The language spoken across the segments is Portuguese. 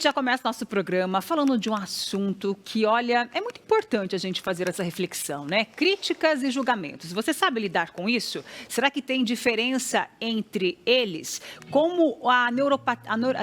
gente já começa nosso programa falando de um assunto que, olha, é muito importante a gente fazer essa reflexão, né? Críticas e julgamentos. Você sabe lidar com isso? Será que tem diferença entre eles? Como a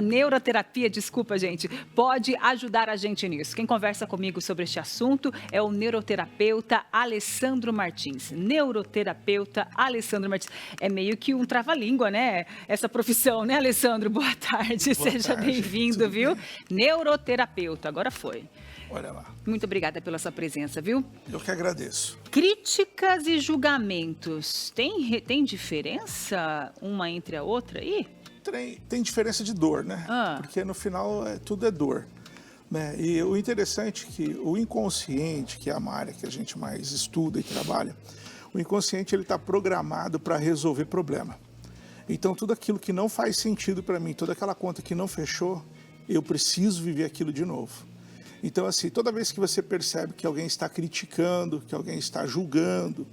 neuroterapia, desculpa, gente, pode ajudar a gente nisso? Quem conversa comigo sobre este assunto é o neuroterapeuta Alessandro Martins. Neuroterapeuta Alessandro Martins. É meio que um trava-língua, né? Essa profissão, né, Alessandro? Boa tarde, seja bem-vindo, viu? Neuroterapeuta, agora foi. Olha lá. Muito obrigada pela sua presença, viu? Eu que agradeço. Críticas e julgamentos, tem diferença uma entre a outra aí? Tem diferença de dor, né? Porque no final tudo é dor. Né? E o interessante é que o inconsciente, que é uma área que a gente mais estuda e trabalha, o inconsciente ele está programado para resolver problema. Então tudo aquilo que não faz sentido para mim, toda aquela conta que não fechou, eu preciso viver aquilo de novo. Então assim, toda vez que você percebe que alguém está criticando, que alguém está julgando,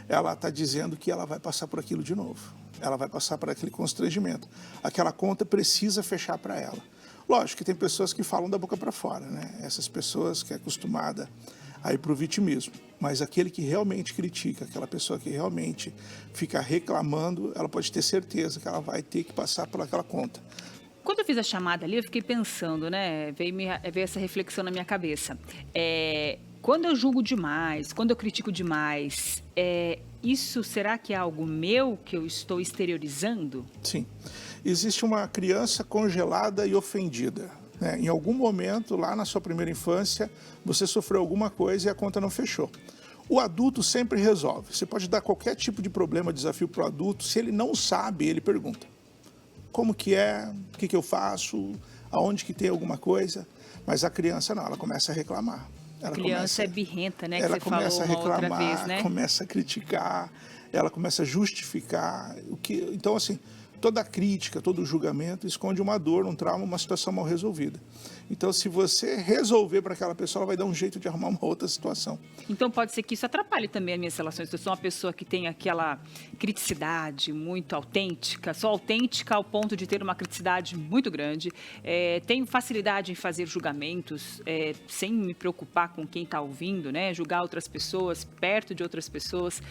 ela está dizendo que ela vai passar por aquilo de novo. Ela vai passar por aquele constrangimento. Aquela conta precisa fechar para ela. Lógico que tem pessoas que falam da boca para fora, né? Essas pessoas que é acostumada a ir para o vitimismo. Mas aquele que realmente critica, aquela pessoa que realmente fica reclamando, ela pode ter certeza que ela vai ter que passar por aquela conta. Quando eu fiz a chamada ali, eu fiquei pensando, né? Veio essa reflexão na minha cabeça. Quando eu julgo demais, quando eu critico demais, isso será que é algo meu que eu estou exteriorizando? Sim. Existe uma criança congelada e ofendida. Né? Em algum momento, lá na sua primeira infância, você sofreu alguma coisa e a conta não fechou. O adulto sempre resolve. Você pode dar qualquer tipo de problema, desafio para o adulto. Se ele não sabe, ele pergunta. Como que é? O que eu faço? Aonde que tem alguma coisa? Mas a criança não, ela começa a reclamar. A criança é birrenta, né? Ela começa a reclamar, outra vez, né? começa a criticar, ela começa a justificar. Então, assim, toda crítica, todo julgamento esconde uma dor, um trauma, uma situação mal resolvida. Então, se você resolver para aquela pessoa, ela vai dar um jeito de arrumar uma outra situação. Então, pode ser que isso atrapalhe também as minhas relações. Eu sou uma pessoa que tem aquela criticidade muito autêntica, sou autêntica ao ponto de ter uma criticidade muito grande, tenho facilidade em fazer julgamentos sem me preocupar com quem está ouvindo, né? Julgar outras pessoas, perto de outras pessoas.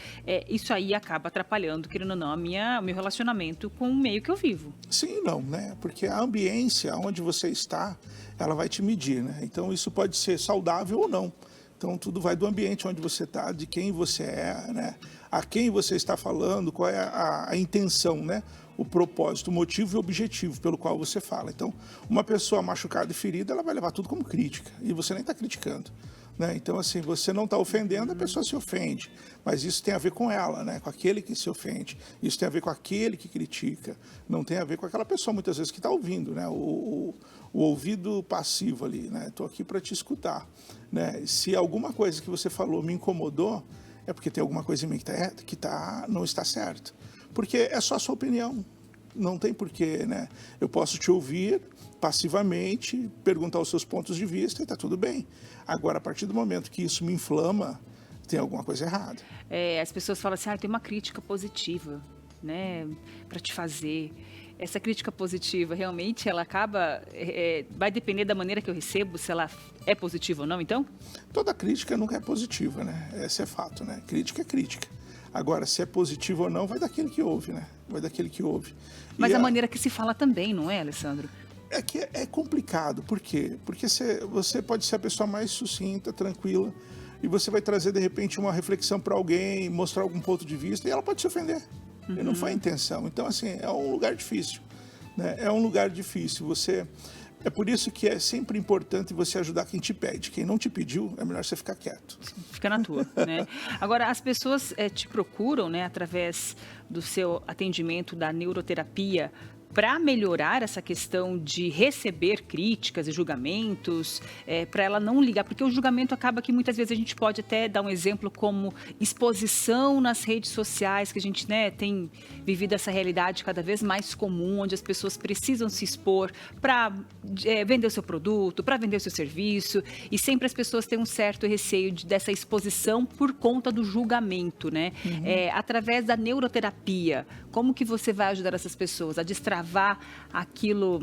Isso aí acaba atrapalhando, querendo ou não, o meu relacionamento com o meio que eu vivo. Sim e não, né? Porque a ambiência onde você está, ela vai te medir, né? Então, isso pode ser saudável ou não. Então, tudo vai do ambiente onde você está, de quem você é, né? A quem você está falando, qual é a intenção, né? O propósito, o motivo e o objetivo pelo qual você fala. Então, uma pessoa machucada e ferida, ela vai levar tudo como crítica. E você nem está criticando. Né? Então, assim, você não está ofendendo, a pessoa se ofende. Mas isso tem a ver com ela, né? Com aquele que se ofende. Isso tem a ver com aquele que critica. Não tem a ver com aquela pessoa, muitas vezes, que está ouvindo, né? O ouvido passivo ali, né? Estou aqui para te escutar. Né? Se alguma coisa que você falou me incomodou, é porque tem alguma coisa em mim que não está certo. Porque é só a sua opinião. Não tem porquê, né? Eu posso te ouvir passivamente, perguntar os seus pontos de vista e está tudo bem. Agora, a partir do momento que isso me inflama, tem alguma coisa errada. As pessoas falam assim, tem uma crítica positiva, né, para te fazer. Essa crítica positiva, realmente, ela acaba... vai depender da maneira que eu recebo, se ela é positiva ou não, então? Toda crítica nunca é positiva, né? Esse é fato, né? Crítica é crítica. Agora, se é positivo ou não, vai daquele que ouve, né? Vai daquele que ouve. Mas a maneira que se fala também, não é, Alessandro? É que é complicado. Por quê? Porque você pode ser a pessoa mais sucinta, tranquila, e você vai trazer, de repente, uma reflexão para alguém, mostrar algum ponto de vista, e ela pode se ofender. E não foi a intenção. Então, assim, é um lugar difícil. Né? É um lugar difícil. É por isso que é sempre importante você ajudar quem te pede. Quem não te pediu, é melhor você ficar quieto. Fica na tua, né? Agora, as pessoas te procuram, né, através do seu atendimento da neuroterapia, para melhorar essa questão de receber críticas e julgamentos, para ela não ligar, porque o julgamento acaba que muitas vezes a gente pode até dar um exemplo como exposição nas redes sociais, que a gente, né, tem vivido essa realidade cada vez mais comum, onde as pessoas precisam se expor para vender o seu produto, para vender o seu serviço, e sempre as pessoas têm um certo receio dessa exposição por conta do julgamento, né? Através da neuroterapia, como que você vai ajudar essas pessoas a destravar destravar aquilo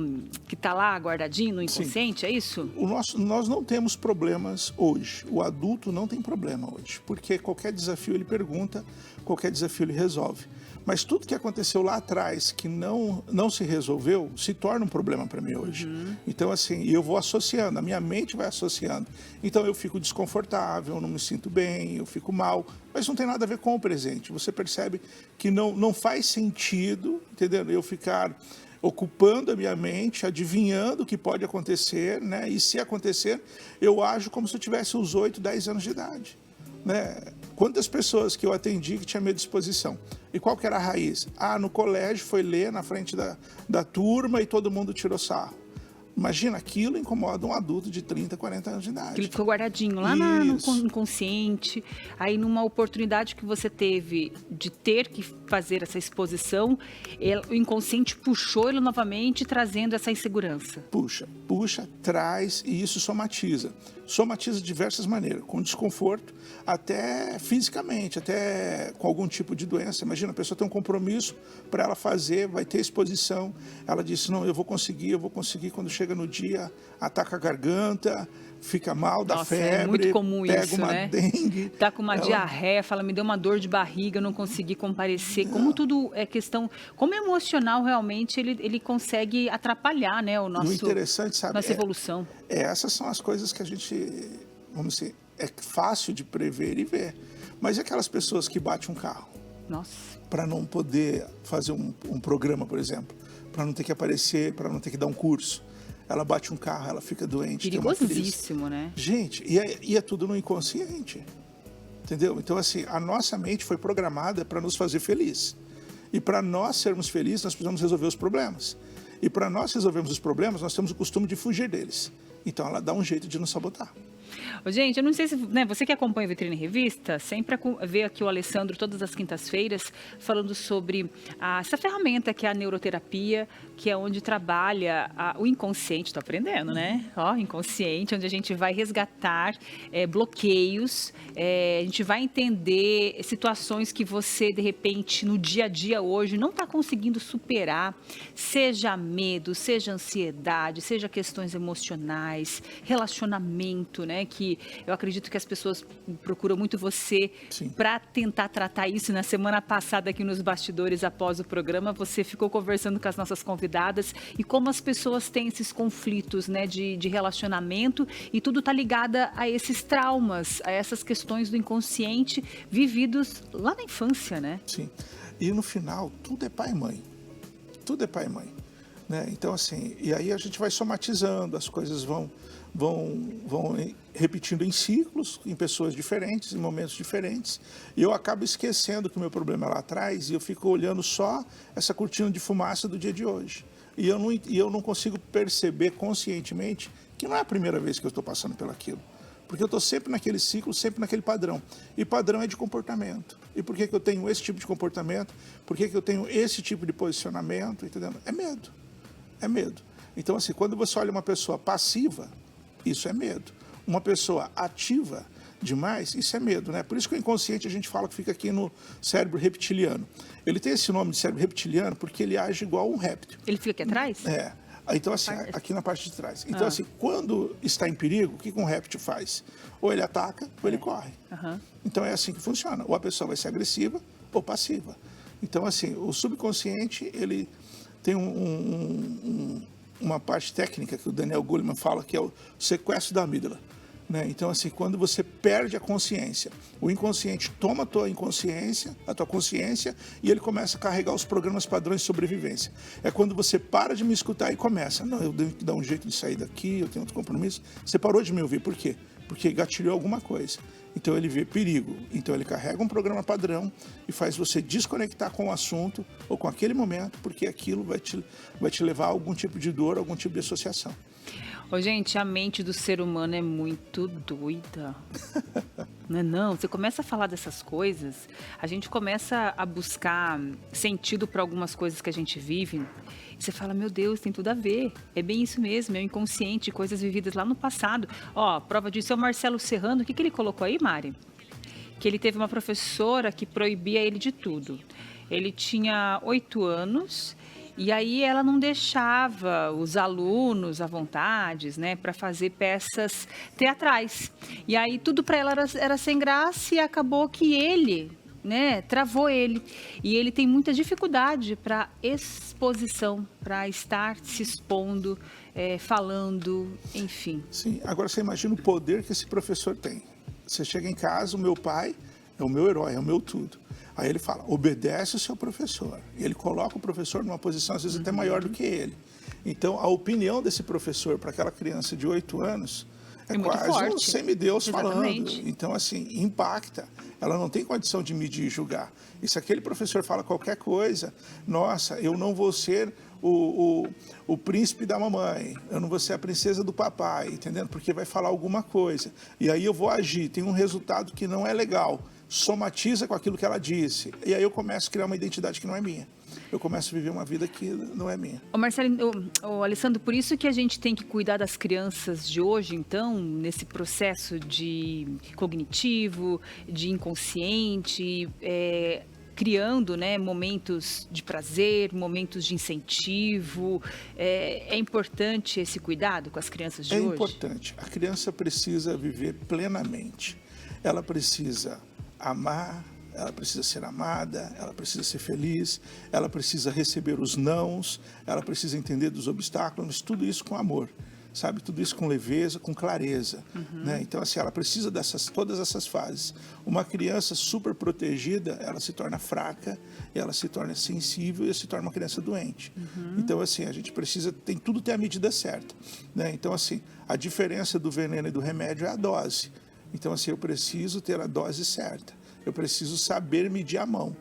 que está lá guardadinho no inconsciente, sim, é isso? Nós não temos problemas hoje. O adulto não tem problema hoje, porque qualquer desafio ele pergunta, qualquer desafio ele resolve. Mas tudo que aconteceu lá atrás que não se resolveu, se torna um problema para mim hoje. Então, assim, eu vou associando, a minha mente vai associando. Então, eu fico desconfortável, eu não me sinto bem, eu fico mal. Mas não tem nada a ver com o presente. Você percebe que não faz sentido, entendeu? Eu ficar ocupando a minha mente, adivinhando o que pode acontecer, né? E se acontecer, eu ajo como se eu tivesse uns 8, 10 anos de idade. Né? Quantas pessoas que eu atendi que tinha medo de exposição? E qual que era a raiz? No colégio foi ler na frente da turma e todo mundo tirou sarro. Imagina, aquilo incomoda um adulto de 30, 40 anos de idade. Aquilo ficou guardadinho lá no inconsciente. Aí, numa oportunidade que você teve de ter que fazer essa exposição, o inconsciente puxou ele novamente, trazendo essa insegurança. Puxa, traz, e isso somatiza. Somatiza de diversas maneiras, com desconforto, até fisicamente, até com algum tipo de doença. Imagina, a pessoa tem um compromisso para ela fazer, vai ter exposição. Ela disse, não, eu vou conseguir. Quando chega no dia, ataca a garganta, fica mal, dá febre, é muito comum pega isso, uma né? dengue. Tá com uma diarreia, fala, me deu uma dor de barriga, eu não consegui comparecer. Como tudo é questão, como emocional realmente ele consegue atrapalhar, né, O interessante, sabe, nossa evolução. Essas são as coisas que a gente, vamos dizer, é fácil de prever e ver. Mas e aquelas pessoas que batem um carro? Para não poder fazer um programa, por exemplo, para não ter que aparecer, para não ter que dar um curso. Ela bate um carro, ela fica doente. Perigosíssimo, né? Gente, e é tudo no inconsciente. Entendeu? Então, assim, a nossa mente foi programada para nos fazer feliz. E para nós sermos felizes, nós precisamos resolver os problemas. E para nós resolvermos os problemas, nós temos o costume de fugir deles. Então, ela dá um jeito de nos sabotar. Gente, eu não sei se você que acompanha a Vitrine Revista, sempre vê aqui o Alessandro todas as quintas-feiras falando sobre essa ferramenta que é a neuroterapia, que é onde trabalha o inconsciente, estou aprendendo, né? Inconsciente, onde a gente vai resgatar bloqueios, a gente vai entender situações que você, de repente, no dia a dia hoje, não está conseguindo superar, seja medo, seja ansiedade, seja questões emocionais, relacionamento, né? Que eu acredito que as pessoas procuram muito você para tentar tratar isso. Na semana passada, aqui nos bastidores, após o programa, você ficou conversando com as nossas convidadas e como as pessoas têm esses conflitos, né, de relacionamento, e tudo está ligado a esses traumas, a essas questões do inconsciente vividos lá na infância, né? Sim. E no final, tudo é pai e mãe. Tudo é pai e mãe. Né? Então, assim, e aí a gente vai somatizando, as coisas vão repetindo em ciclos, em pessoas diferentes, em momentos diferentes, e eu acabo esquecendo que o meu problema é lá atrás e eu fico olhando só essa cortina de fumaça do dia de hoje. E eu não consigo perceber conscientemente que não é a primeira vez que eu estou passando pelo aquilo. Porque eu estou sempre naquele ciclo, sempre naquele padrão. E padrão é de comportamento. E por que eu tenho esse tipo de comportamento? Por que eu tenho esse tipo de posicionamento? Entendeu? É medo. É medo. Então, assim, quando você olha uma pessoa passiva, isso é medo. Uma pessoa ativa demais, isso é medo, né? Por isso que o inconsciente a gente fala que fica aqui no cérebro reptiliano. Ele tem esse nome de cérebro reptiliano porque ele age igual um réptil. Ele fica aqui atrás? É. Então, assim, aqui na parte de trás. Então, assim, quando está em perigo, o que um réptil faz? Ou ele ataca, ou ele corre. Então, é assim que funciona. Ou a pessoa vai ser agressiva ou passiva. Então, assim, o subconsciente, ele tem uma parte técnica que o Daniel Goleman fala, que é o sequestro da amígdala. Né? Então, assim, quando você perde a consciência, o inconsciente toma a tua inconsciência, a tua consciência, e ele começa a carregar os programas padrões de sobrevivência. É quando você para de me escutar e começa, não, eu tenho que dar um jeito de sair daqui, eu tenho outro compromisso. Você parou de me ouvir, por quê? Porque gatilhou alguma coisa. Então ele vê perigo, então ele carrega um programa padrão e faz você desconectar com o assunto ou com aquele momento, porque aquilo vai te levar a algum tipo de dor, algum tipo de associação. Gente, a mente do ser humano é muito doida. Não é não? Você começa a falar dessas coisas, a gente começa a buscar sentido para algumas coisas que a gente vive. E você fala, meu Deus, tem tudo a ver. É bem isso mesmo, é o inconsciente, coisas vividas lá no passado. Prova disso é o Marcelo Serrano. O que ele colocou aí, Mari? Que ele teve uma professora que proibia ele de tudo. Ele tinha 8 anos E aí ela não deixava os alunos à vontade, né, para fazer peças teatrais. E aí tudo para ela era sem graça e acabou que ele, né, travou ele. E ele tem muita dificuldade para exposição, para estar se expondo, falando, enfim. Sim, agora você imagina o poder que esse professor tem. Você chega em casa, o meu pai é o meu herói, é o meu tudo. Aí ele fala, obedece o seu professor. Ele coloca o professor numa posição, às vezes, até maior do que ele. Então, a opinião desse professor para aquela criança de 8 anos é quase forte. um semideus Exatamente. falando. Então, assim, impacta. Ela não tem condição de medir e julgar. E se aquele professor fala qualquer coisa, nossa, eu não vou ser o príncipe da mamãe, eu não vou ser a princesa do papai, entendendo? Porque vai falar alguma coisa. E aí eu vou agir, tem um resultado que não é legal, somatiza com aquilo que ela disse. E aí eu começo a criar uma identidade que não é minha. Eu começo a viver uma vida que não é minha. Ô Marcelo, Alessandro, por isso que a gente tem que cuidar das crianças de hoje, então, nesse processo de cognitivo, de inconsciente, criando, né, momentos de prazer, momentos de incentivo. É importante esse cuidado com as crianças de hoje? É importante. A criança precisa viver plenamente. Ela precisa amar, ela precisa ser amada, ela precisa ser feliz, ela precisa receber os nãos, ela precisa entender dos obstáculos, tudo isso com amor, sabe? Tudo isso com leveza, com clareza, né? Então, assim, ela precisa todas essas fases. Uma criança super protegida, ela se torna fraca, ela se torna sensível e se torna uma criança doente. Então, assim, a gente precisa, tudo tem a medida certa, né? Então, assim, a diferença do veneno e do remédio é a dose. Então, assim, eu preciso ter a dose certa. Eu preciso saber medir a mão,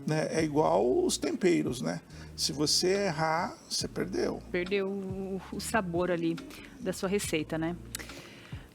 né? É igual os temperos, né? Se você errar, você perdeu. Perdeu o sabor ali da sua receita, né?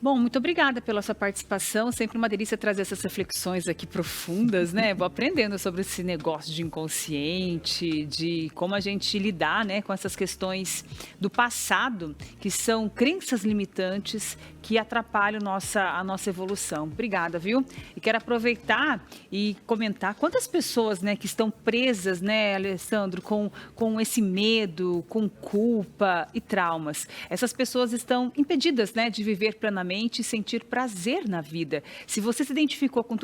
Bom, muito obrigada pela sua participação. Sempre uma delícia trazer essas reflexões aqui profundas, né? Vou aprendendo sobre esse negócio de inconsciente, de como a gente lidar, né, com essas questões do passado, que são crenças limitantes que atrapalham a nossa evolução. Obrigada, viu? E quero aproveitar e comentar quantas pessoas, né, que estão presas, né, Alessandro, com esse medo, com culpa e traumas. Essas pessoas estão impedidas, né, de viver plenamente e sentir prazer na vida. Se você se identificou com